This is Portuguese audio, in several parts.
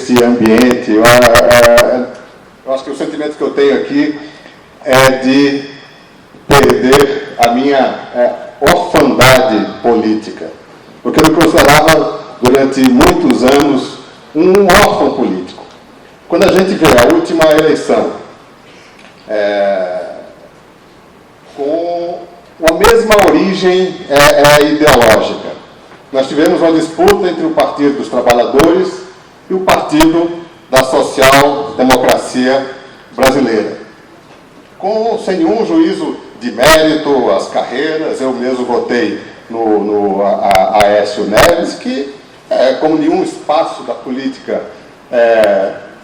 deste ambiente. Eu acho que o sentimento que eu tenho aqui é de perder a minha orfandade política, porque eu me considerava, durante muitos anos, um órfão político. Quando a gente vê a última eleição, com a mesma origem ideológica, nós tivemos uma disputa entre o Partido dos Trabalhadores e o Partido da Social-Democracia Brasileira, sem nenhum juízo de mérito, as carreiras. Eu mesmo votei no Aécio Neves, que, como nenhum espaço da política,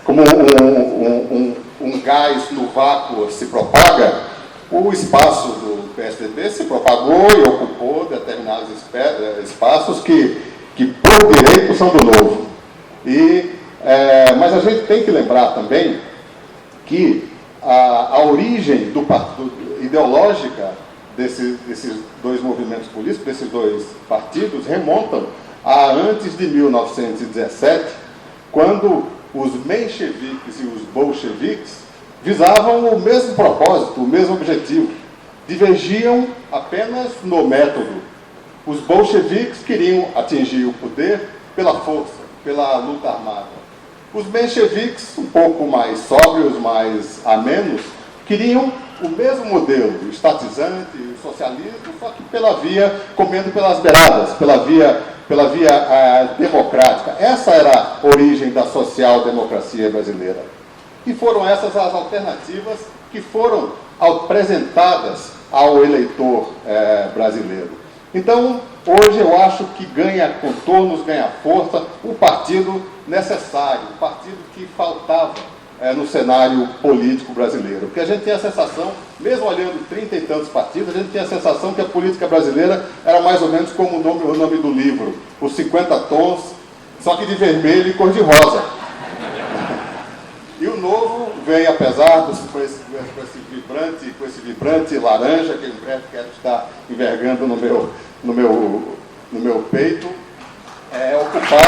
como um gás no vácuo se propaga, o espaço do PSDB se propagou e ocupou determinados espaços que por direito, são do Novo. Mas a gente tem que lembrar também que a origem ideológica desses dois movimentos políticos, desses dois partidos, remontam a antes de 1917, quando os mencheviques e os bolcheviques visavam o mesmo propósito, o mesmo objetivo. Divergiam apenas no método. Os bolcheviques queriam atingir o poder pela força, pela luta armada. Os mencheviques, um pouco mais sóbrios, mais amenos, queriam o mesmo modelo, estatizante, socialismo, só que pela via, comendo pelas beiradas, pela via democrática. Essa era a origem da social-democracia brasileira. E foram essas as alternativas que foram apresentadas ao eleitor brasileiro. Então, hoje eu acho que ganha contornos, ganha força o partido necessário, o partido que faltava no cenário político brasileiro. Porque a gente tem a sensação, mesmo olhando 30 e tantos partidos, a gente tem a sensação que a política brasileira era mais ou menos como o nome do livro, os 50 tons, só que de vermelho e cor-de-rosa. E o Novo vem, apesar com esse vibrante laranja, que em breve quero estar envergando no meu peito, ocupar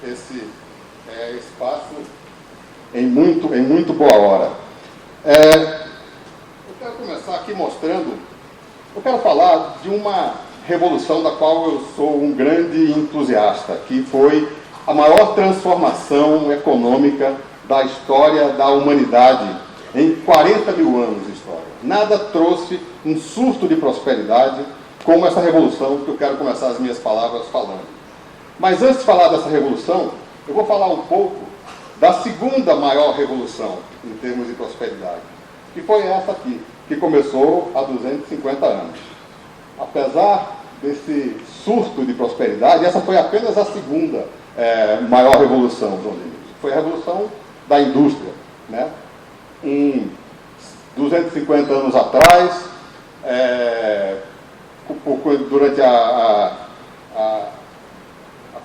esse espaço em muito boa hora. Eu quero começar aqui eu quero falar de uma revolução da qual eu sou um grande entusiasta, que foi a maior transformação econômica da história da humanidade em 40 mil anos de história. Nada trouxe um surto de prosperidade como essa revolução, que eu quero começar as minhas palavras falando. Mas antes de falar dessa revolução, eu vou falar um pouco da segunda maior revolução em termos de prosperidade, que foi essa aqui, que começou há 250 anos. Apesar desse surto de prosperidade, essa foi apenas a segunda maior revolução, João Lima. Foi a revolução da indústria, né? Em 250 anos atrás, durante a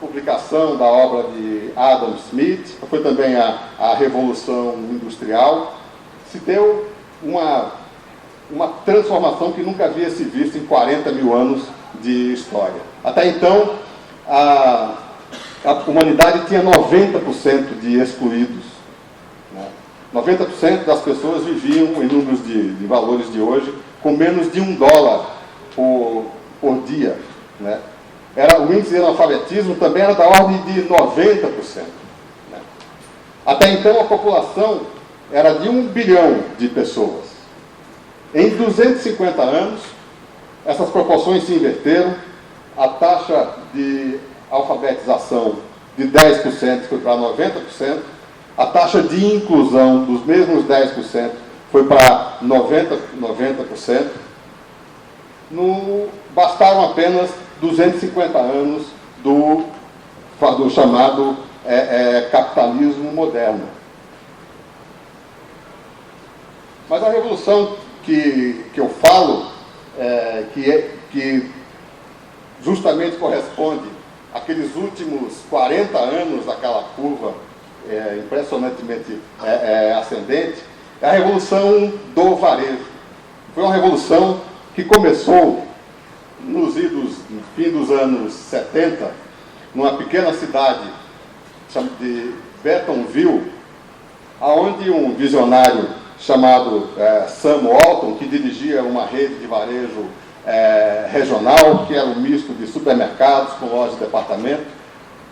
publicação da obra de Adam Smith, foi também a Revolução Industrial, se deu uma transformação que nunca havia se visto em 40 mil anos de história. Até então, a humanidade tinha 90% de excluídos. 90% das pessoas viviam, em números de valores de hoje, com menos de $1 por dia. Né? O índice de analfabetismo também era da ordem de 90%. Né? Até então, a população era de 1 bilhão de pessoas. Em 250 anos, essas proporções se inverteram, a taxa de alfabetização de 10% foi para 90%, a taxa de inclusão dos mesmos 10% foi para 90%. Bastaram apenas 250 anos do chamado capitalismo moderno. Mas a revolução que eu falo, que justamente corresponde àqueles últimos 40 anos daquela curva impressionantemente ascendente, é a revolução do varejo. Foi uma revolução que começou no fim dos anos 70, numa pequena cidade de Bentonville, onde um visionário chamado Sam Walton, que dirigia uma rede de varejo regional, que era um misto de supermercados com lojas de departamento,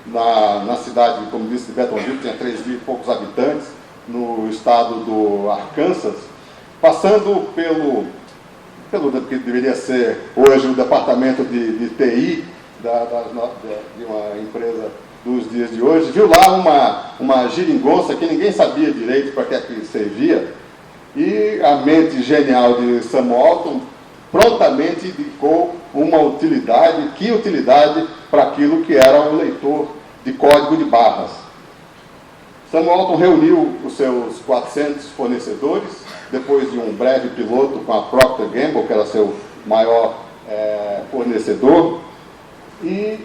na cidade, como disse, de Bentonville, tinha 3 mil e poucos habitantes, no estado do Arkansas, passando pelo que deveria ser hoje o departamento de TI de uma empresa dos dias de hoje, viu lá uma geringonça que ninguém sabia direito para que servia, e a mente genial de Sam Walton prontamente indicou uma utilidade para aquilo que era um leitor de código de barras. Sam Walton reuniu os seus 400 fornecedores, depois de um breve piloto com a Procter & Gamble, que era seu maior fornecedor, e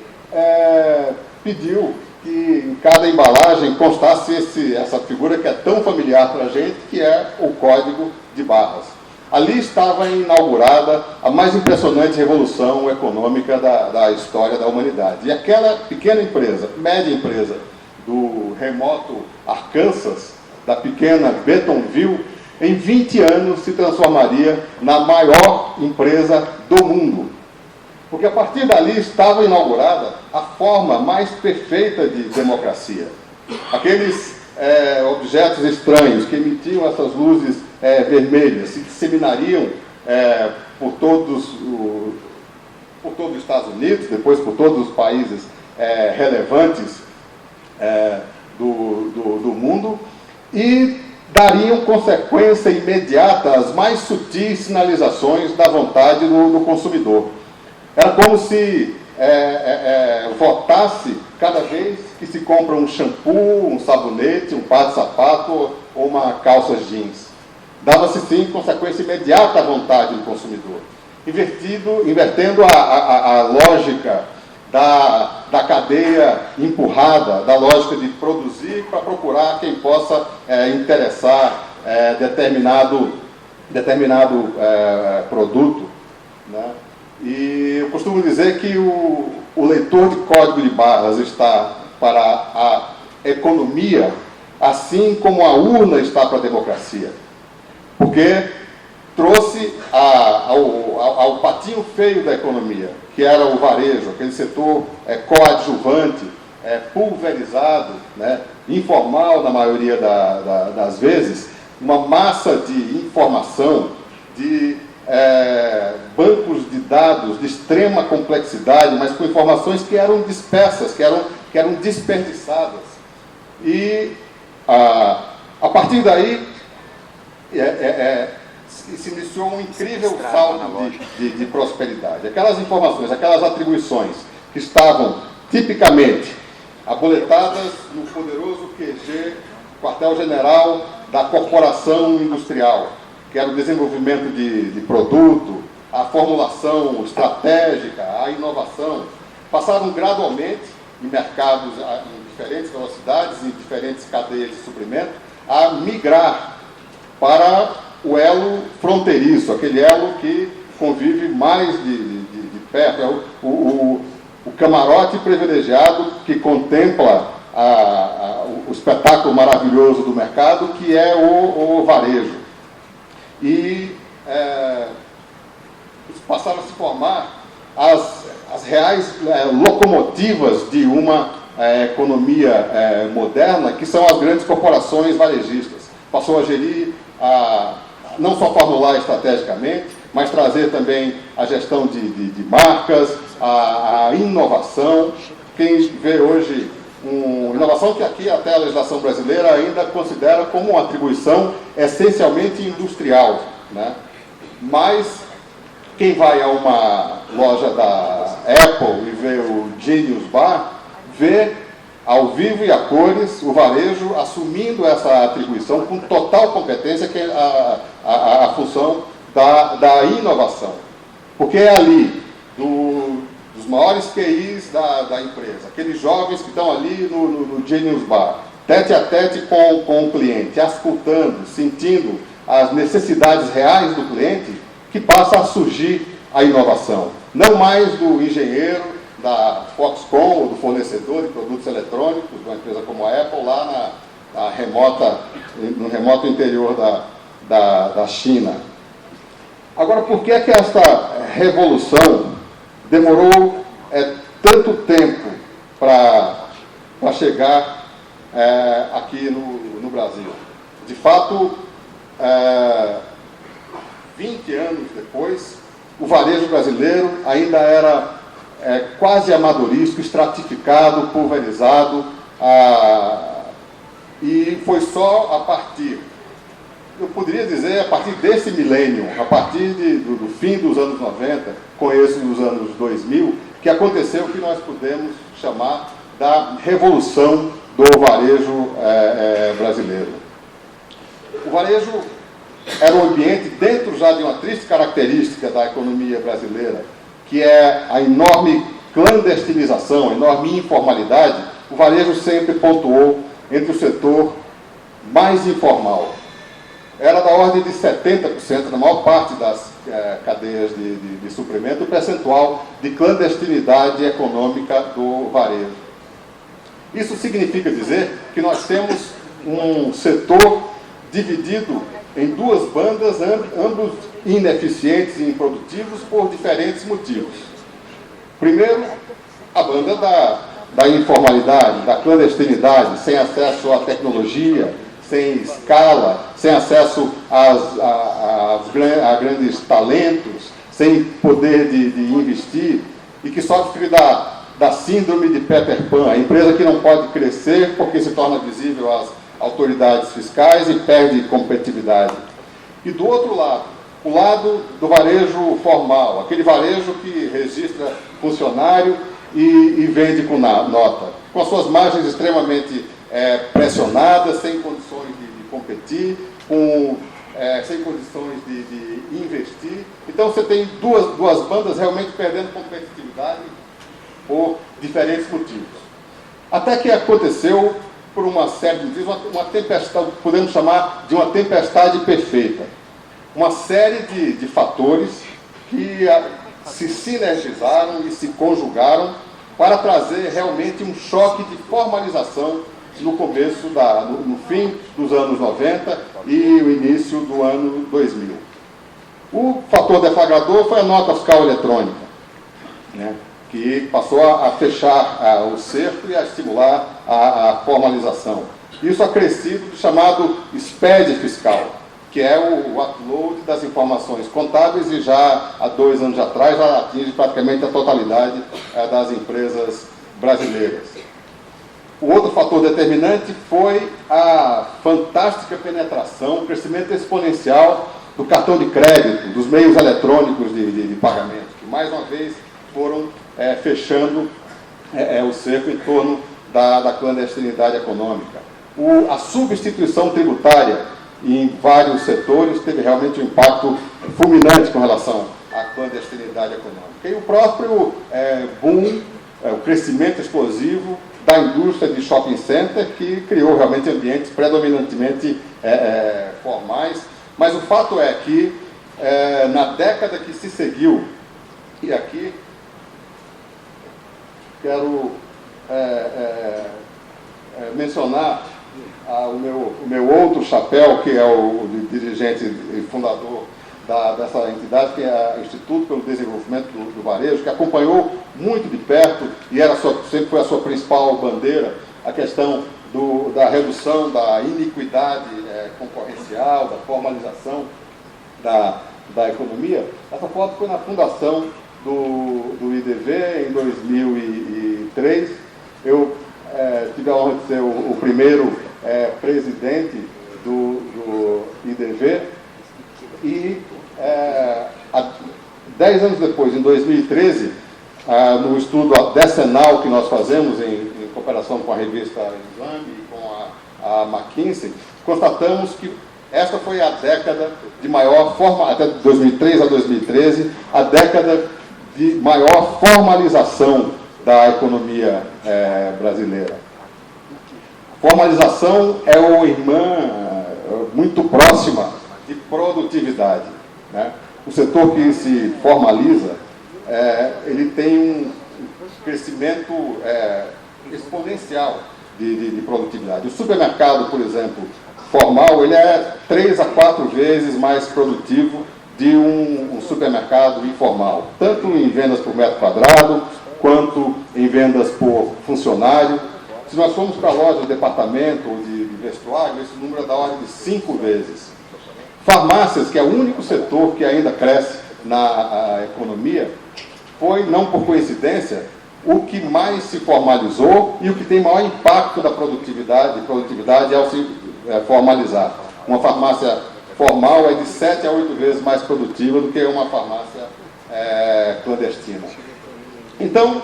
pediu que em cada embalagem constasse essa figura que é tão familiar para a gente, que é o código de barras. Ali estava inaugurada a mais impressionante revolução econômica da história da humanidade. E aquela pequena empresa, média empresa, do remoto Arkansas, da pequena Bentonville, em 20 anos se transformaria na maior empresa do mundo. Porque a partir dali estava inaugurada a forma mais perfeita de democracia. Aqueles objetos estranhos que emitiam essas luzes vermelhas se disseminariam por todo os Estados Unidos, depois por todos os países relevantes do mundo, e dariam consequência imediata às mais sutis sinalizações da vontade do consumidor. Era como se votasse cada vez que se compra um shampoo, um sabonete, um par de sapato ou uma calça jeans. Dava-se, sim, consequência imediata à vontade do consumidor, invertendo a lógica da cadeia empurrada, da lógica de produzir para procurar quem possa interessar determinado produto, né? E eu costumo dizer que o leitor de código de barras está para a economia, assim como a urna está para a democracia. Porque trouxe ao patinho feio da economia, que era o varejo, aquele setor coadjuvante, pulverizado, né, informal na maioria das vezes, uma massa de informação, de bancos de dados de extrema complexidade, mas com informações que eram dispersas, que eram desperdiçadas. E a partir daí se iniciou um incrível salto de prosperidade. Aquelas informações, aquelas atribuições que estavam tipicamente aboletadas no poderoso QG, quartel-general da corporação industrial, que era o desenvolvimento de produto, a formulação estratégica, a inovação, passaram gradualmente em mercados em diferentes velocidades, em diferentes cadeias de suprimento, a migrar para o elo fronteiriço, aquele elo que convive mais de perto, é o camarote privilegiado que contempla o espetáculo maravilhoso do mercado, que é o varejo. E passaram a se formar as reais locomotivas de uma economia moderna, que são as grandes corporações varejistas. Passou a gerir, não só formular estrategicamente, mas trazer também a gestão de marcas, a inovação. Quem vê hoje inovação que aqui até a legislação brasileira ainda considera como uma atribuição essencialmente industrial, né? Mas quem vai a uma loja da Apple e vê o Genius Bar, vê ao vivo e a cores o varejo assumindo essa atribuição com total competência, que é a função da inovação. Porque é ali dos maiores QIs da empresa, aqueles jovens que estão ali no Genius Bar, tete a tete com o cliente, auscultando, sentindo as necessidades reais do cliente, que passa a surgir a inovação. Não mais do engenheiro, da Foxconn, ou do fornecedor de produtos eletrônicos, de uma empresa como a Apple, lá no remoto interior da China. Agora, por que é que esta revolução demorou tanto tempo para chegar aqui no Brasil? De fato, 20 anos depois, o varejo brasileiro ainda era quase amadorístico, estratificado, pulverizado, e foi só a partir, eu poderia dizer, a partir desse milênio, a partir do fim dos anos 90, começo dos anos 2000, que aconteceu o que nós podemos chamar da revolução do varejo brasileiro. O varejo era um ambiente dentro já de uma triste característica da economia brasileira, que é a enorme clandestinização, a enorme informalidade. O varejo sempre pontuou entre o setor mais informal. Era da ordem de 70%, na maior parte das cadeias de suprimento, o percentual de clandestinidade econômica do varejo. Isso significa dizer que nós temos um setor dividido em duas bandas, ambos ineficientes e improdutivos por diferentes motivos. Primeiro, a banda da informalidade, da clandestinidade, sem acesso à tecnologia, sem escala, sem acesso a grandes talentos, sem poder de investir, e que sofre da síndrome de Peter Pan, a empresa que não pode crescer porque se torna visível às autoridades fiscais e perde competitividade. E do outro lado, o lado do varejo formal, aquele varejo que registra funcionário e vende com nota, com as suas margens extremamente pressionadas, sem condições de competir, sem condições de investir. Então você tem duas bandas realmente perdendo competitividade por diferentes motivos. Até que aconteceu, por uma série de motivos, uma tempestade, podemos chamar de uma tempestade perfeita. Uma série de fatores que se sinergizaram e se conjugaram para trazer realmente um choque de formalização no começo, no fim dos anos 90 e o início do ano 2000. O fator deflagrador foi a nota fiscal eletrônica, né, que passou a fechar o cerco e a estimular a formalização. Isso acrescido do chamado SPED fiscal, que é o upload das informações contábeis e já há 2 anos atrás já atinge praticamente a totalidade das empresas brasileiras. O outro fator determinante foi a fantástica penetração, o crescimento exponencial do cartão de crédito, dos meios eletrônicos de pagamento, que mais uma vez foram fechando o cerco em torno da clandestinidade econômica. A substituição tributária em vários setores teve realmente um impacto fulminante com relação à clandestinidade econômica. E o próprio boom, o crescimento explosivo da indústria de shopping center, que criou realmente ambientes predominantemente formais. Mas o fato é que, na década que se seguiu, e aqui quero mencionar o meu outro chapéu, que é o dirigente e fundador dessa entidade, que é o Instituto pelo Desenvolvimento do Varejo, que acompanhou muito de perto, e sempre foi a sua principal bandeira, a questão da redução da iniquidade concorrencial, da formalização da economia. Essa foto foi na fundação do IDV, em 2003. Eu tive a honra de ser o primeiro presidente do IDV, e 10 anos depois, em 2013, no estudo decenal que nós fazemos em cooperação com a revista Exame e com a McKinsey, constatamos que esta foi a década de maior até 2003 a 2013, a década de maior formalização da economia brasileira. Formalização é uma irmã muito próxima de produtividade, né? o setor que se formaliza, ele tem um crescimento exponencial de produtividade. O supermercado, por exemplo, formal, ele é 3 a 4 vezes mais produtivo de um supermercado informal, tanto em vendas por metro quadrado, quanto em vendas por funcionário. Se nós formos para a loja de departamento ou de vestuário, esse número é da ordem de 5 vezes. Farmácias, que é o único setor que ainda cresce na economia, foi, não por coincidência, o que mais se formalizou e o que tem maior impacto da produtividade ao se formalizar. Uma farmácia formal é de 7 a 8 vezes mais produtiva do que uma farmácia clandestina. Então,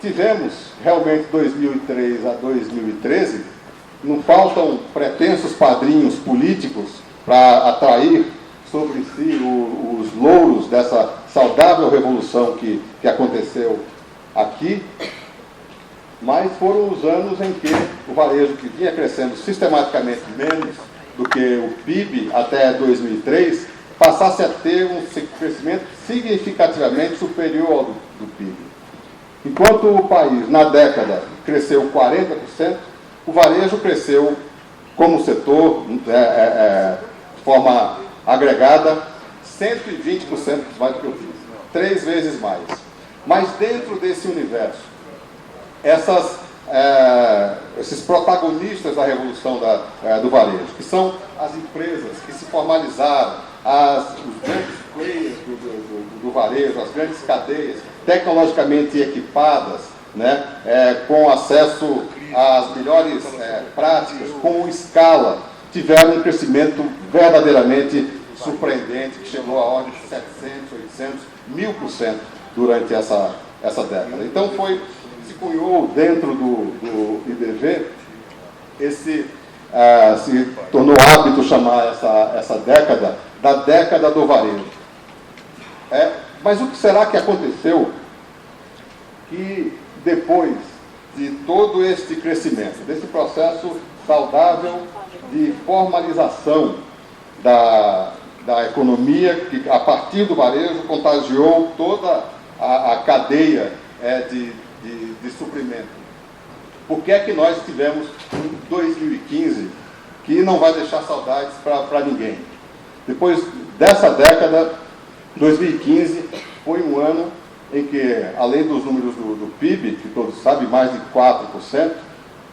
tivemos realmente 2003 a 2013, não faltam pretensos padrinhos políticos para atrair sobre si os louros dessa saudável revolução que aconteceu aqui, mas foram os anos em que o varejo, que vinha crescendo sistematicamente menos do que o PIB até 2003, passasse a ter um crescimento significativamente superior ao do PIB. Enquanto o país, na década, cresceu 40%, o varejo cresceu como setor, de forma agregada, 120% mais do que o PIB, 3 vezes mais. Mas dentro desse universo, esses protagonistas da revolução do varejo, que são as empresas que se formalizaram, os grandes players do varejo, as grandes cadeias, tecnologicamente equipadas, né, com acesso às melhores práticas, com escala, tiveram um crescimento verdadeiramente surpreendente, que chegou à ordem de 700, 800, 1000% durante essa década. Então se cunhou dentro do IBV, se tornou hábito chamar essa década da década do varejo. Mas o que será que aconteceu que depois de todo este crescimento, desse processo saudável de formalização da economia, que a partir do varejo contagiou toda a cadeia de suprimento? Por que é que nós tivemos um 2015 que não vai deixar saudades para ninguém? Depois dessa década, 2015 foi um ano em que, além dos números do PIB, que todos sabem, mais de 4%,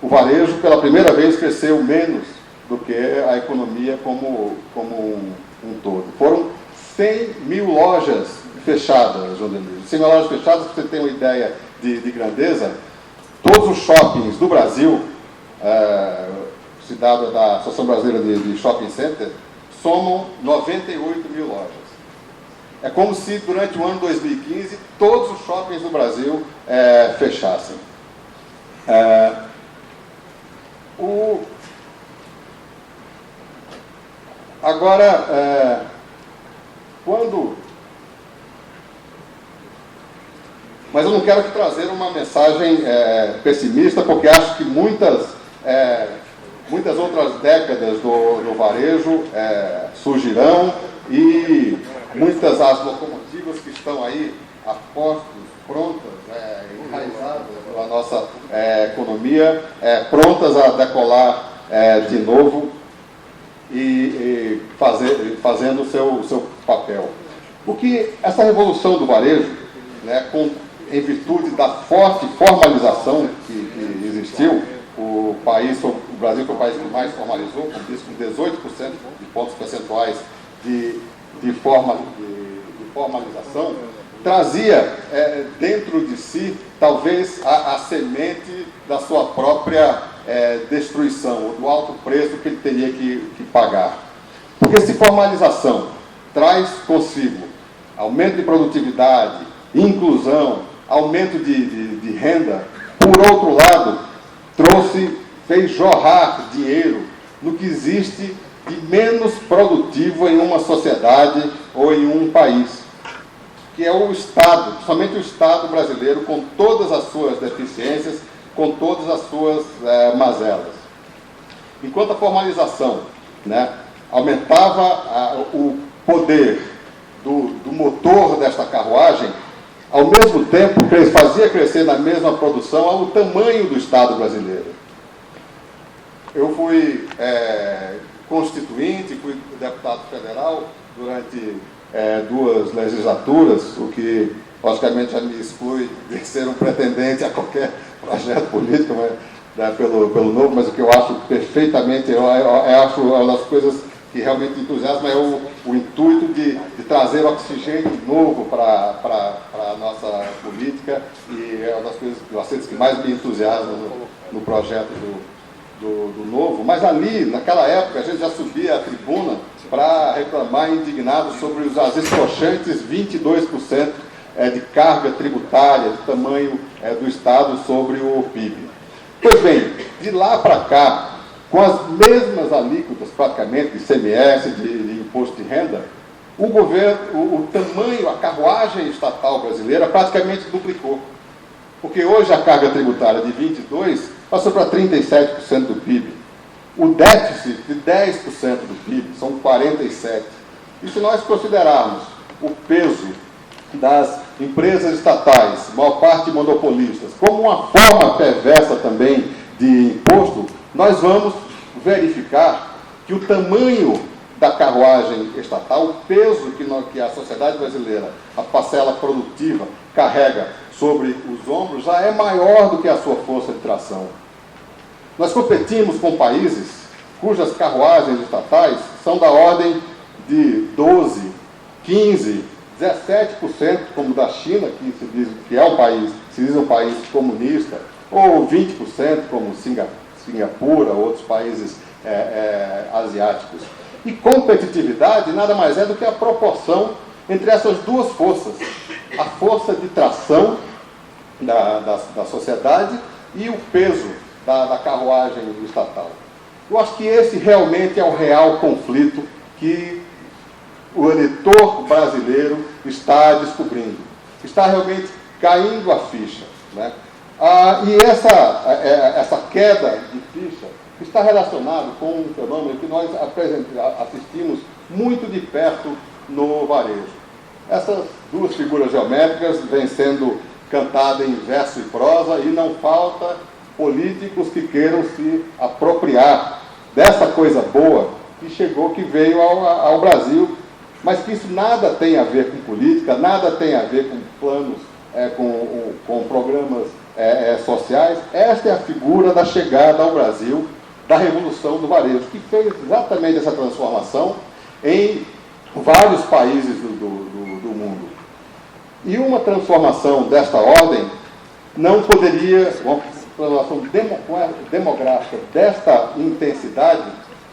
o varejo, pela primeira vez, cresceu menos do que a economia como um todo. Foram 100 mil lojas fechadas, João Denilson. 100 mil lojas fechadas, para você ter uma ideia de grandeza, todos os shoppings do Brasil, cidade da Associação Brasileira de Shopping Center, somam 98 mil lojas. É como se, durante o ano 2015, todos os shoppings do Brasil fechassem. Agora, mas eu não quero aqui trazer uma mensagem pessimista, porque acho que muitas outras décadas do varejo surgirão, e muitas as locomotivas que estão aí a postos, prontas, enraizadas pela nossa economia, prontas a decolar de novo e fazendo o seu papel. Porque essa revolução do varejo, né, em virtude da forte formalização que existiu, o Brasil foi o país que mais formalizou, como disse, com 18% de pontos percentuais de formalização, trazia dentro de si, talvez, a semente da sua própria destruição, ou do alto preço que ele teria que pagar. Porque se formalização traz consigo aumento de produtividade, inclusão, aumento de renda, por outro lado, fez jorrar dinheiro no que existe de menos produtivo em uma sociedade ou em um país, que é o Estado, somente o Estado brasileiro, com todas as suas deficiências, com todas as suas mazelas. Enquanto a formalização, né, aumentava o poder do motor desta carruagem, ao mesmo tempo fazia crescer na mesma produção o tamanho do Estado brasileiro. Eu fui constituinte, fui deputado federal durante 2 legislaturas, o que logicamente já me exclui de ser um pretendente a qualquer projeto político, pelo Novo, mas o que eu acho perfeitamente, eu acho uma das coisas que realmente entusiasma é o intuito de trazer oxigênio novo para a nossa política, e é uma das coisas que mais me entusiasma no projeto do Novo. Mas ali, naquela época, a gente já subia à tribuna para reclamar indignado sobre as escrochantes 22% de carga tributária, de tamanho do Estado sobre o PIB. Pois bem, de lá para cá, com as mesmas alíquotas praticamente de ICMS, de imposto de renda, o governo, o tamanho, a carruagem estatal brasileira praticamente duplicou. Porque hoje a carga tributária de 22% passou para 37% do PIB. O déficit de 10% do PIB são 47%. E se nós considerarmos o peso das empresas estatais, maior parte monopolistas, como uma forma perversa também de imposto, nós vamos verificar que o tamanho da carruagem estatal, o peso que a sociedade brasileira, a parcela produtiva, carrega sobre os ombros, já é maior do que a sua força de tração. Nós competimos com países cujas carruagens estatais são da ordem de 12%, 15%, 17%, como da China, que se diz que é um país comunista, ou 20%, como Singapura, outros países asiáticos. E competitividade nada mais é do que a proporção entre essas duas forças, a força de tração da sociedade e o peso da carruagem estatal. Eu acho que esse realmente é o real conflito que o eleitor brasileiro está descobrindo. Está realmente caindo a ficha, né? E essa queda de ficha está relacionado com um fenômeno que nós assistimos muito de perto no varejo. Essas 2 figuras geométricas vêm sendo cantadas em verso e prosa, e não falta políticos que queiram se apropriar dessa coisa boa que veio ao Brasil, mas que isso nada tem a ver com política, nada tem a ver com planos, com programas sociais. Esta é a figura da chegada ao Brasil da Revolução do Varejo, que fez exatamente essa transformação em vários países do mundo. E uma transformação desta ordem não poderia, uma transformação demográfica desta intensidade,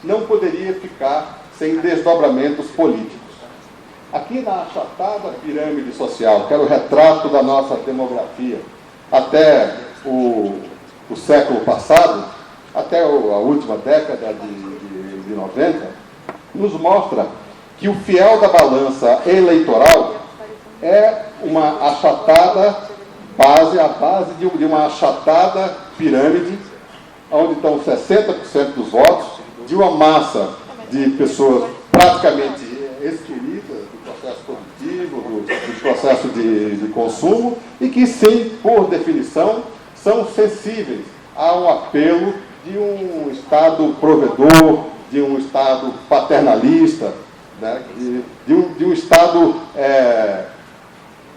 não poderia ficar sem desdobramentos políticos. Aqui na achatada pirâmide social, que era o retrato da nossa demografia, até o século passado, até a última década de 90, nos mostra que o fiel da balança eleitoral é uma achatada base, a base de uma achatada pirâmide, onde estão 60% dos votos, de uma massa de pessoas praticamente excluídas do processo produtivo, do processo de consumo, e que, sim, por definição, são sensíveis a um apelo de um Estado provedor, de um Estado paternalista, né, de um Estado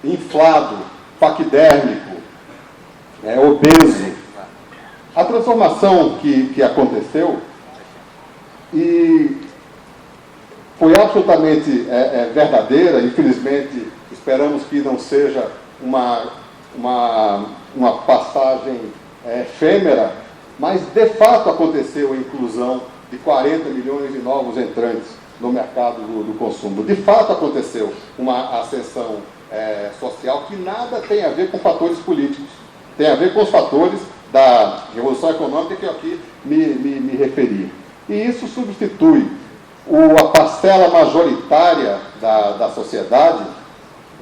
inflado, paquidérmico, obeso. A transformação que aconteceu e foi absolutamente verdadeira, infelizmente, esperamos que não seja uma passagem efêmera, mas de fato aconteceu a inclusão de 40 milhões de novos entrantes no mercado do consumo. De fato aconteceu uma ascensão social que nada tem a ver com fatores políticos, tem a ver com os fatores da revolução econômica que eu aqui me referi. E isso substitui a parcela majoritária da sociedade,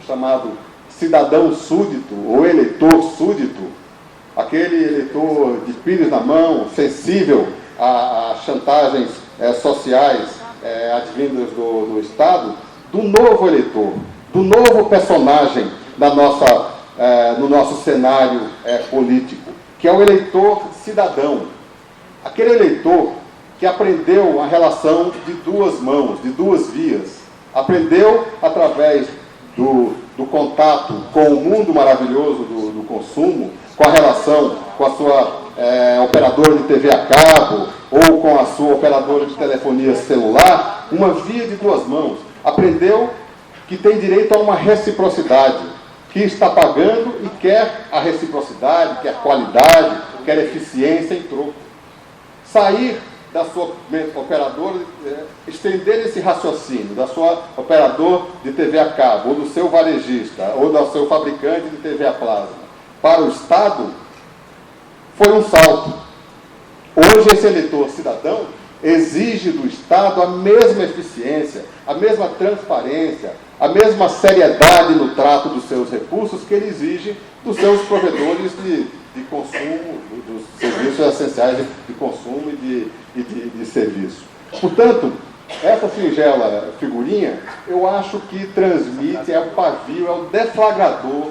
chamado cidadão súdito ou eleitor súdito, aquele eleitor de pires na mão, sensível a chantagens sociais advindas do Estado, do novo eleitor, do novo personagem no nosso cenário político, que é o eleitor cidadão. Aquele eleitor que aprendeu a relação de duas mãos, de duas vias. Aprendeu através do contato com o mundo maravilhoso do consumo, com a relação com a sua operadora de TV a cabo ou com a sua operadora de telefonia celular, uma via de duas mãos. Aprendeu que tem direito a uma reciprocidade, que está pagando e quer a reciprocidade, quer qualidade, quer eficiência em troco. Sair da sua operadora, estender esse raciocínio da sua operador de TV a cabo, ou do seu varejista, ou do seu fabricante de TV a plasma, para o Estado, foi um salto. Hoje, esse eleitor cidadão exige do Estado a mesma eficiência, a mesma transparência, a mesma seriedade no trato dos seus recursos que ele exige dos seus provedores de consumo, dos serviços essenciais de consumo e de serviço. Portanto, essa singela figurinha, eu acho que transmite, é o pavio, é o deflagrador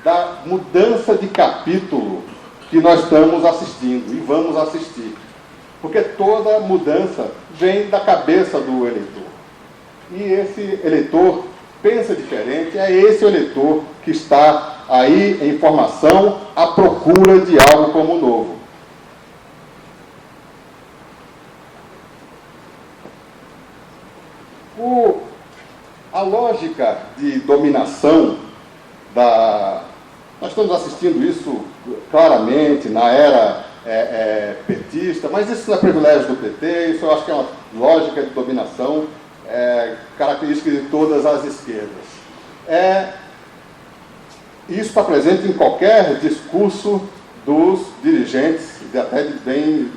da mudança de capítulo que nós estamos assistindo e vamos assistir. Porque toda mudança vem da cabeça do eleitor. E esse eleitor pensa diferente, é esse eleitor que está aí em formação à procura de algo como novo. A lógica de dominação nós estamos assistindo isso claramente na era petista, mas isso não é privilégio do PT, isso eu acho que é uma lógica de dominação característica de todas as esquerdas. Isso está presente em qualquer discurso dos dirigentes, até de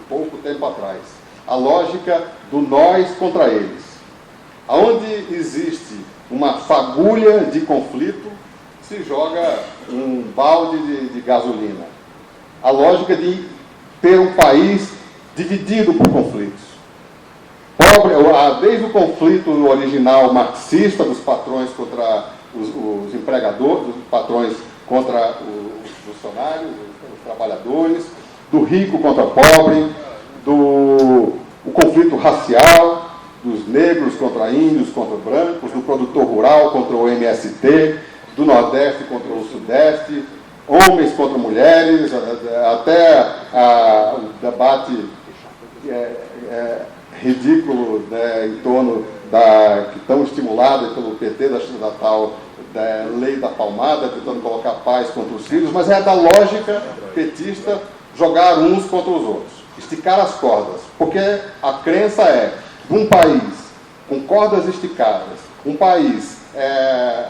pouco tempo atrás. A lógica do nós contra eles. Aonde existe uma fagulha de conflito, se joga um balde de gasolina. A lógica de ter um país dividido por conflitos. Desde o conflito original marxista dos patrões contra os empregadores, dos patrões contra os funcionários, os trabalhadores, do rico contra o pobre, o conflito racial, dos negros contra índios, contra brancos, do produtor rural contra o MST, do Nordeste contra o Sudeste, homens contra mulheres, até o debate ridículo em torno que tão estimulada pelo PT da tal da lei da palmada, tentando colocar paz contra os filhos, mas é da lógica petista jogar uns contra os outros, esticar as cordas, porque a crença é que um país com cordas esticadas, um país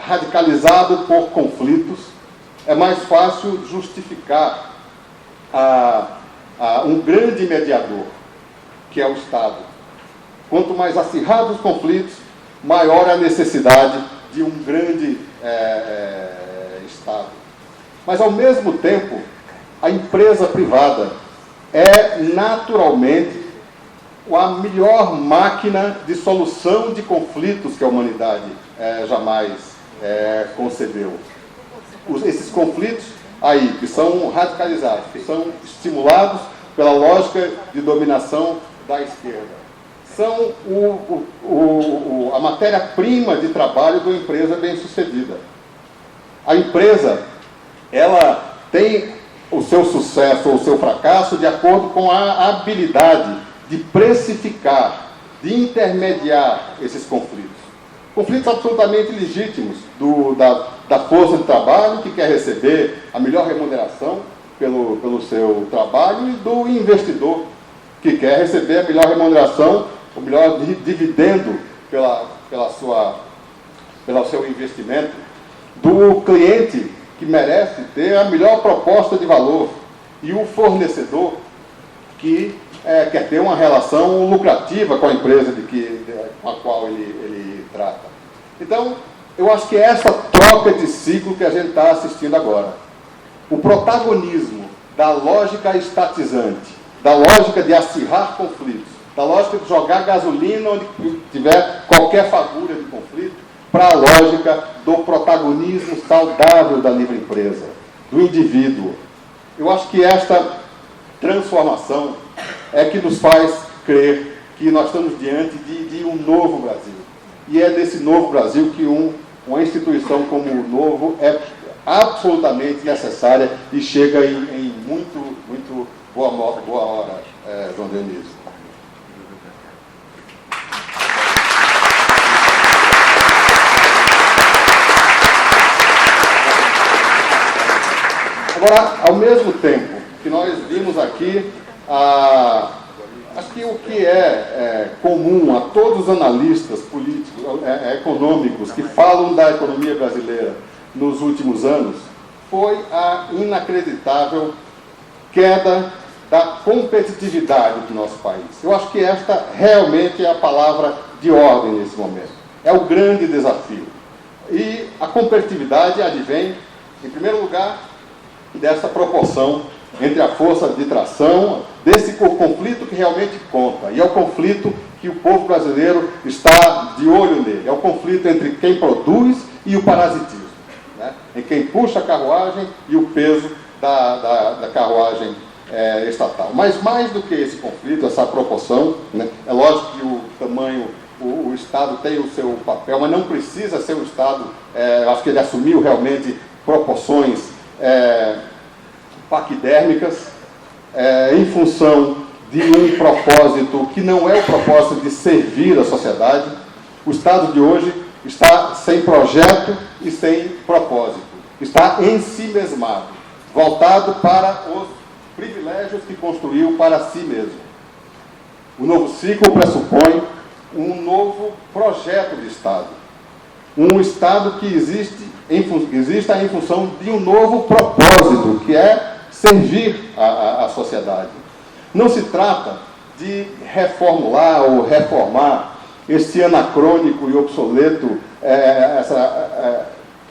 radicalizado por conflitos, é mais fácil justificar um grande mediador, que é o Estado. Quanto mais acirrados os conflitos, maior a necessidade de um grande Estado. Mas, ao mesmo tempo, a empresa privada é naturalmente a melhor máquina de solução de conflitos que a humanidade jamais concebeu. Esses conflitos aí, que são radicalizados, que são estimulados pela lógica de dominação da esquerda, são a matéria-prima de trabalho de uma empresa bem-sucedida. A empresa, ela tem o seu sucesso ou o seu fracasso de acordo com a habilidade de precificar, de intermediar esses conflitos. Conflitos absolutamente legítimos da força de trabalho que quer receber a melhor remuneração pelo seu trabalho e do investidor que quer receber a melhor remuneração, o melhor dividendo pelo seu investimento, do cliente que merece ter a melhor proposta de valor e o fornecedor que quer ter uma relação lucrativa com a empresa com a qual ele trata. Então, eu acho que é essa troca de ciclo que a gente está assistindo agora. O protagonismo da lógica estatizante, da lógica de acirrar conflitos, da lógica de jogar gasolina onde tiver qualquer fagulha de conflito, para a lógica do protagonismo saudável da livre empresa, do indivíduo. Eu acho que esta transformação é que nos faz crer que nós estamos diante de um novo Brasil. E é desse novo Brasil que uma instituição como o Novo é absolutamente necessária e chega em muito boa hora, João Dionísio. Agora, ao mesmo tempo que nós vimos aqui, acho que o que é comum a todos os analistas políticos, econômicos, que falam da economia brasileira nos últimos anos, foi a inacreditável queda da competitividade do nosso país. Eu acho que esta realmente é a palavra de ordem nesse momento. É o grande desafio. E a competitividade advém, em primeiro lugar, dessa proporção entre a força de tração, desse conflito que realmente conta. E é o conflito que o povo brasileiro está de olho nele. É o conflito entre quem produz e o parasitismo, né? Em quem puxa a carruagem e o peso da carruagem estatal. Mas mais do que esse conflito, essa proporção, né? É lógico que o tamanho, o Estado tem o seu papel, mas não precisa ser o Estado, acho que ele assumiu realmente proporções paquidérmicas, em função de um propósito que não é o propósito de servir a sociedade. O Estado de hoje está sem projeto e sem propósito. Está ensimesmado, voltado para os privilégios que construiu para si mesmo. O novo ciclo pressupõe um novo projeto de Estado. Um Estado que exista em função de um novo propósito, que é servir a sociedade. Não se trata de reformular ou reformar esse anacrônico e obsoleto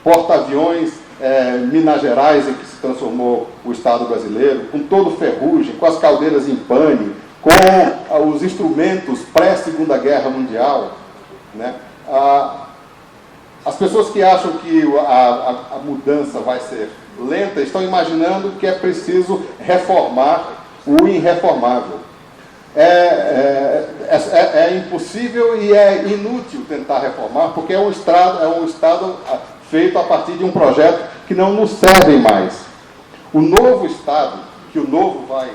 porta-aviões Minas Gerais em que se transformou o Estado brasileiro, com todo ferrugem, com as caldeiras em pane, com os instrumentos pré-Segunda Guerra Mundial, né? As pessoas que acham que a mudança vai ser lenta estão imaginando que é preciso reformar o irreformável. É impossível e é inútil tentar reformar, porque é um Estado feito a partir de um projeto que não nos serve mais. O novo Estado, que o Novo vai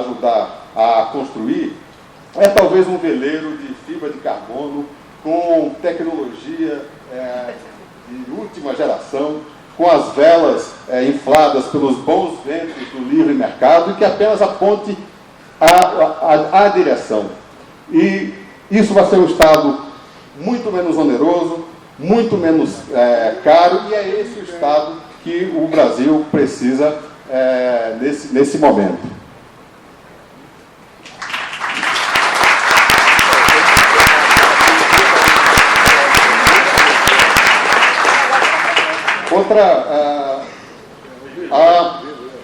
ajudar a construir, é talvez um veleiro de fibra de carbono, com tecnologia de última geração, com as velas infladas pelos bons ventos do livre mercado e que apenas aponte a direção. E isso vai ser um Estado muito menos oneroso, muito menos caro, e é esse o Estado que o Brasil precisa nesse momento.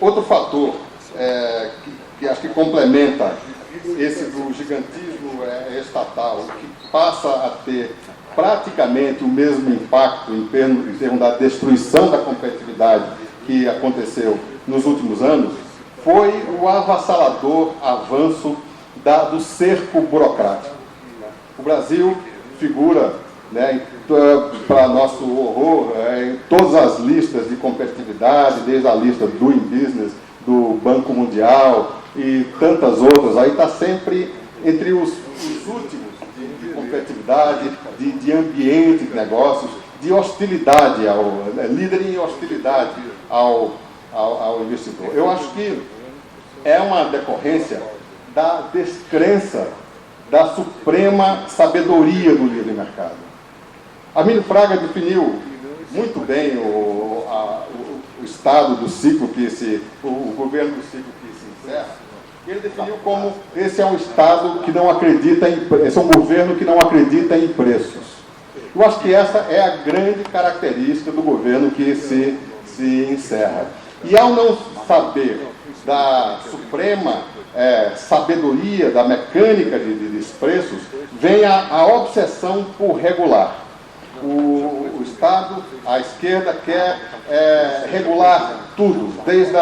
Outro fator que acho que complementa esse do gigantismo estatal, que passa a ter praticamente o mesmo impacto em termos da destruição da competitividade que aconteceu nos últimos anos, foi o avassalador avanço do cerco burocrático. O Brasil figura, né, para nosso horror, em todas as listas de competitividade, desde a lista Doing Business do Banco Mundial e tantas outras, aí está sempre entre os últimos de competitividade, de ambiente de negócios, de hostilidade, líder em hostilidade ao investidor. Eu acho que é uma decorrência da descrença da suprema sabedoria do livre mercado. Armínio Fraga definiu muito bem o estado do ciclo o governo do ciclo que se encerra. Ele definiu como esse é um Estado que não acredita esse é um governo que não acredita em preços. Eu acho que essa é a grande característica do governo que se encerra. E ao não saber da suprema sabedoria da mecânica dos preços, vem a obsessão por regular. O Estado, a esquerda, quer regular tudo, desde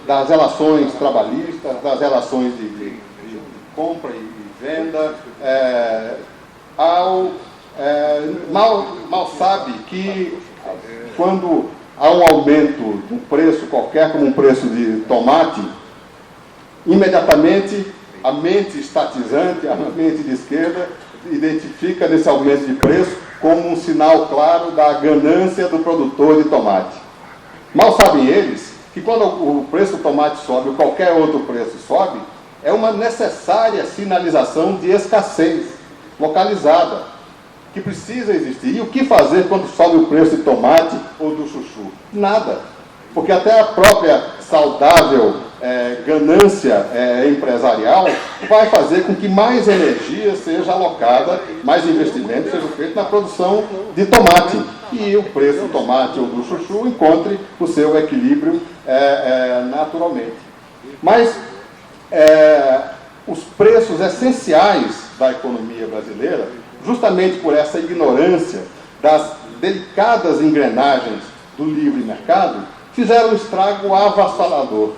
das relações trabalhistas, das relações de compra e venda, mal sabe que quando há um aumento do preço qualquer, como um preço de tomate, imediatamente a mente estatizante, a mente de esquerda, identifica nesse aumento de preço como um sinal claro da ganância do produtor de tomate. Mal sabem eles que quando o preço do tomate sobe ou qualquer outro preço sobe, é uma necessária sinalização de escassez localizada, que precisa existir. E o que fazer quando sobe o preço de tomate ou do chuchu? Nada. Porque até a própria saudável ganância empresarial vai fazer com que mais energia seja alocada, mais investimento seja feito na produção de tomate. E o preço do tomate ou do chuchu encontre o seu equilíbrio naturalmente. Mas os preços essenciais da economia brasileira, justamente por essa ignorância das delicadas engrenagens do livre mercado, fizeram um estrago avassalador.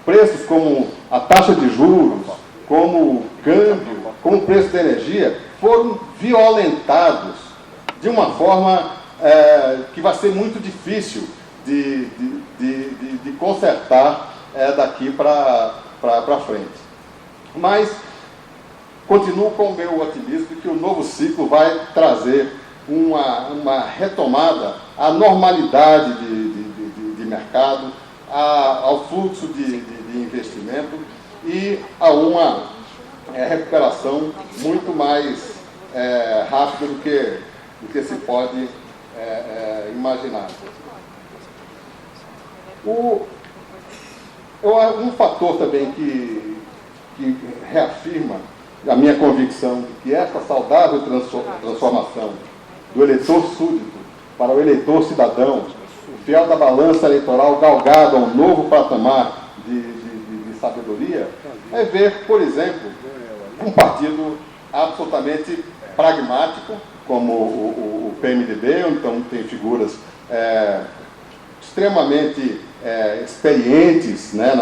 Preços como a taxa de juros, como o câmbio, como o preço da energia, foram violentados de uma forma que vai ser muito difícil de consertar daqui para frente. Mas continuo com o meu otimismo de que o novo ciclo vai trazer uma retomada à normalidade de mercado, ao fluxo de investimento e a uma recuperação muito mais rápida do que se pode imaginar. Um fator também que reafirma a minha convicção de que essa saudável transformação do eleitor súdito para o eleitor cidadão, o fiel da balança eleitoral galgado a um novo patamar de sabedoria, é ver, por exemplo, um partido absolutamente pragmático, como o PMDB, então tem figuras extremamente experientes, né,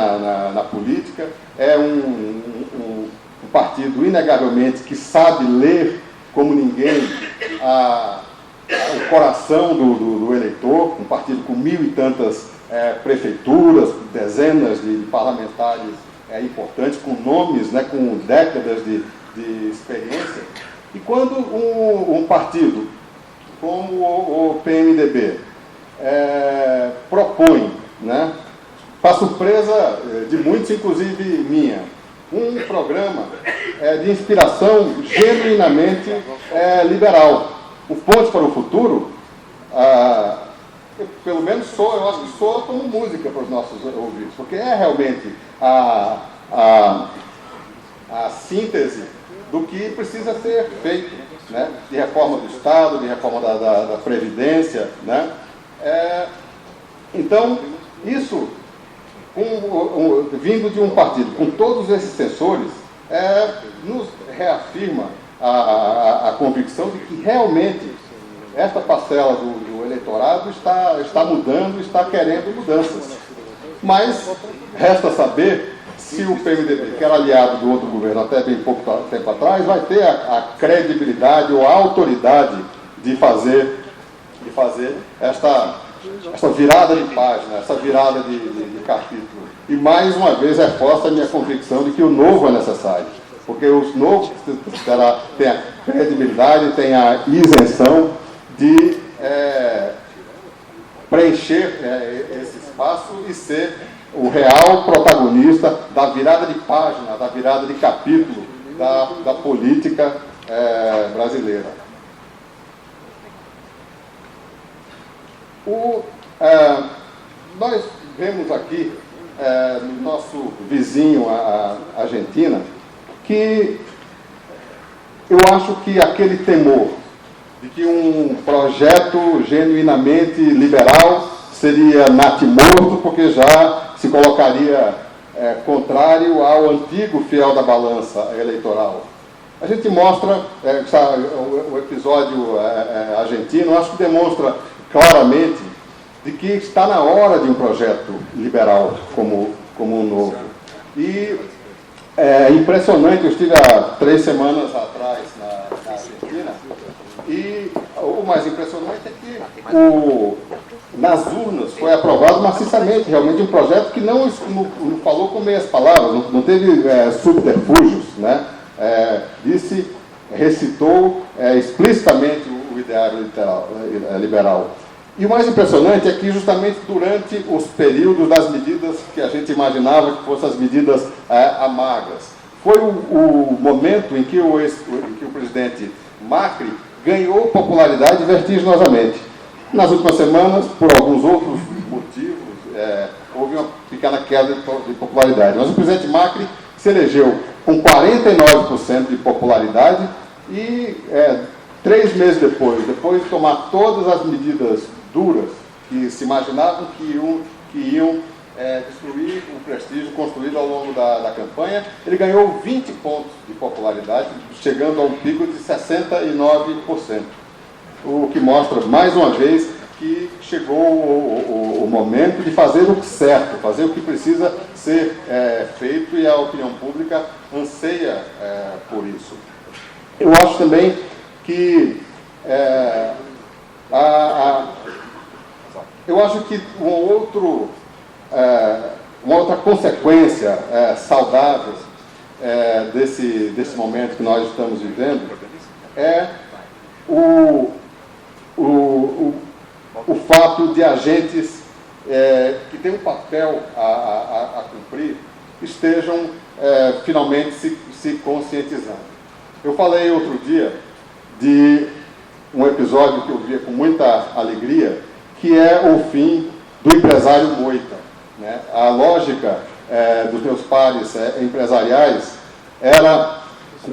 na política, é um partido, inegavelmente, que sabe ler como ninguém o coração do eleitor, um partido com 1000 e tantas prefeituras, dezenas de parlamentares importantes, com nomes, né, com décadas de experiência. E quando um partido como o PMDB propõe, né, para surpresa de muitos, inclusive minha, um programa de inspiração genuinamente liberal. O Ponte para o Futuro, eu, pelo menos eu acho que soa como música para os nossos ouvidos, porque é realmente a síntese do que precisa ser feito, né, de reforma do Estado, de reforma da Previdência, né. Então, isso, vindo de um partido com todos esses sensores, nos reafirma a convicção de que realmente esta parcela do eleitorado está mudando, está querendo mudanças. Mas resta saber se o PMDB, que era aliado do outro governo até bem pouco tempo atrás, vai ter a credibilidade ou a autoridade de fazer esta virada de página, essa virada de capítulo. E mais uma vez reforça a minha convicção de que o novo é necessário. Porque os novos têm a credibilidade, têm a isenção de preencher esse espaço e ser o real protagonista da virada de página, da virada de capítulo da política brasileira. Nós vemos aqui no nosso vizinho, a Argentina, que eu acho que aquele temor de que um projeto genuinamente liberal seria natimorto, porque já se colocaria contrário ao antigo fiel da balança eleitoral. A gente mostra, o episódio argentino, acho que demonstra claramente de que está na hora de um projeto liberal como o novo. E é impressionante, eu estive há 3 semanas atrás na Argentina, e o mais impressionante é que nas urnas foi aprovado maciçamente, realmente um projeto que não falou com meias palavras, não teve subterfúgios, né? Recitou explicitamente o ideário liberal. E o mais impressionante é que justamente durante os períodos das medidas que a gente imaginava que fossem as medidas amargas, foi o momento em que o presidente Macri ganhou popularidade vertiginosamente. Nas últimas semanas, por alguns outros motivos, houve uma pequena queda de popularidade. Mas o presidente Macri se elegeu com 49% de popularidade e 3 meses depois de tomar todas as medidas duras que se imaginavam que iam destruir o prestígio construído ao longo da campanha, ele ganhou 20 pontos de popularidade, chegando a um pico de 69%. O que mostra, mais uma vez, que chegou o momento de fazer o certo, fazer o que precisa ser feito, e a opinião pública anseia por isso. Eu acho também que uma outra consequência saudável desse momento que nós estamos vivendo é o fato de agentes que têm um papel a cumprir estejam finalmente se conscientizando. Eu falei outro dia de um episódio que eu via com muita alegria, que é o fim do empresário moita, né? A lógica dos meus pares empresariais era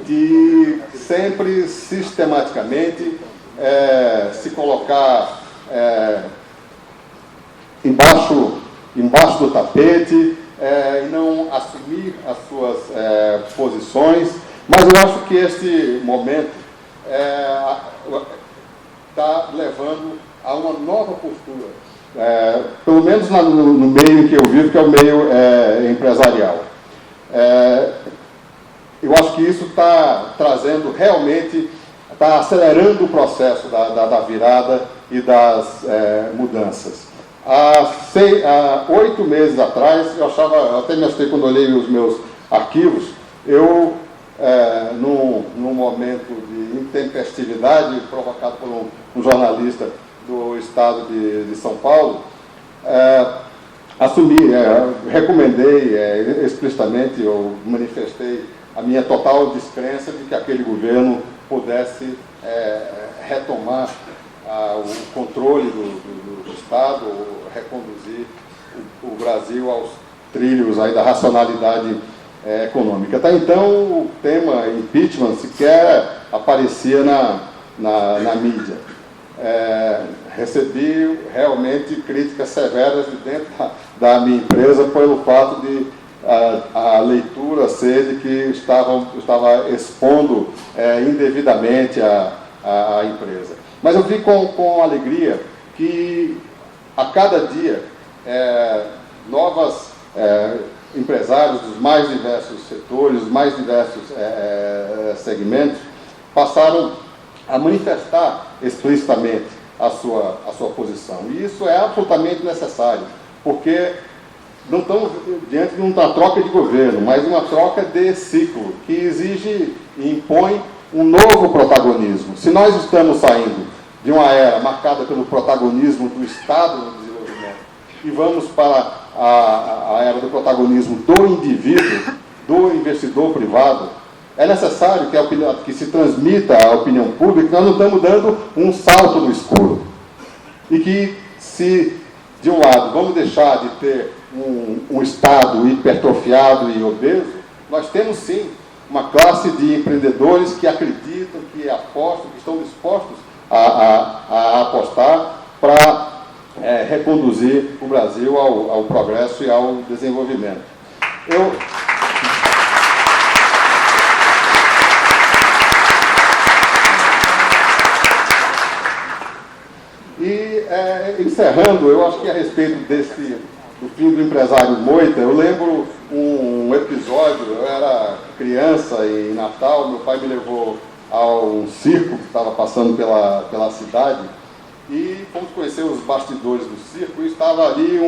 de sempre, sistematicamente, se colocar embaixo do tapete e não assumir as suas posições. Mas eu acho que este momento está levando a uma nova postura, pelo menos no meio que eu vivo, que é o meio empresarial. Eu acho que isso está trazendo realmente, está acelerando o processo da virada e das mudanças. Há 8 meses atrás, eu até me assustei quando olhei os meus arquivos, num momento de intempestividade provocado por um jornalista do estado de São Paulo, recomendei explicitamente, eu manifestei a minha total descrença de que aquele governo pudesse retomar o controle do Estado, reconduzir o Brasil aos trilhos aí da racionalidade econômica. Até então, o tema impeachment sequer aparecia na mídia. Recebi realmente críticas severas de dentro da minha empresa pelo fato de a leitura ser de que estava expondo indevidamente a empresa. Mas eu vi com alegria que a cada dia novos empresários dos mais diversos setores, dos mais diversos segmentos, passaram a manifestar explicitamente a sua posição. E isso é absolutamente necessário, porque não estamos diante de uma troca de governo, mas uma troca de ciclo, que exige e impõe um novo protagonismo. Se nós estamos saindo de uma era marcada pelo protagonismo do Estado no desenvolvimento e vamos para a era do protagonismo do indivíduo, do investidor privado, é necessário que se transmita à opinião pública que nós não estamos dando um salto no escuro. E que, se, de um lado, vamos deixar de ter um Estado hipertrofiado e obeso, nós temos, sim, uma classe de empreendedores que acreditam, que apostam, que estão dispostos a apostar para reconduzir o Brasil ao progresso e ao desenvolvimento. Encerrando, eu acho que a respeito do fim do empresário Moita, eu lembro um episódio. Eu era criança em Natal, meu pai me levou a um circo que estava passando pela cidade e fomos conhecer os bastidores do circo, e estava ali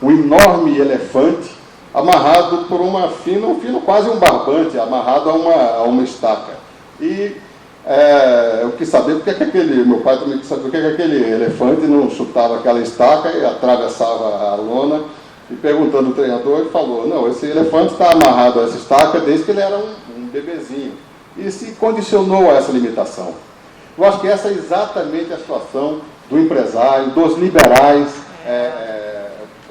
um enorme elefante amarrado por um fino, quase um barbante, amarrado a uma estaca. E eu quis saber meu pai também quis saber por que aquele elefante não chutava aquela estaca e atravessava a lona. E perguntando ao treinador, ele falou: não, esse elefante está amarrado a essa estaca desde que ele era um bebezinho. E se condicionou a essa limitação. Eu acho que essa é exatamente a situação do empresário, dos liberais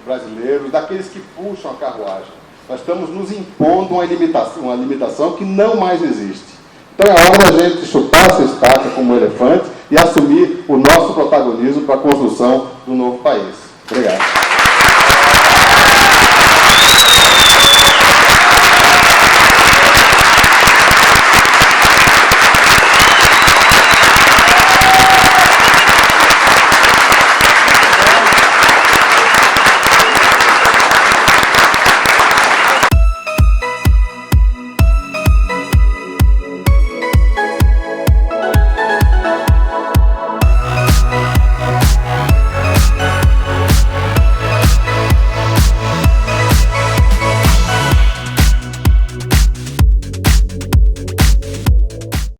brasileiros, daqueles que puxam a carruagem. Nós estamos nos impondo uma limitação que não mais existe. Então é hora da gente chutar essa estaca como um elefante e assumir o nosso protagonismo para a construção do novo país. Obrigado.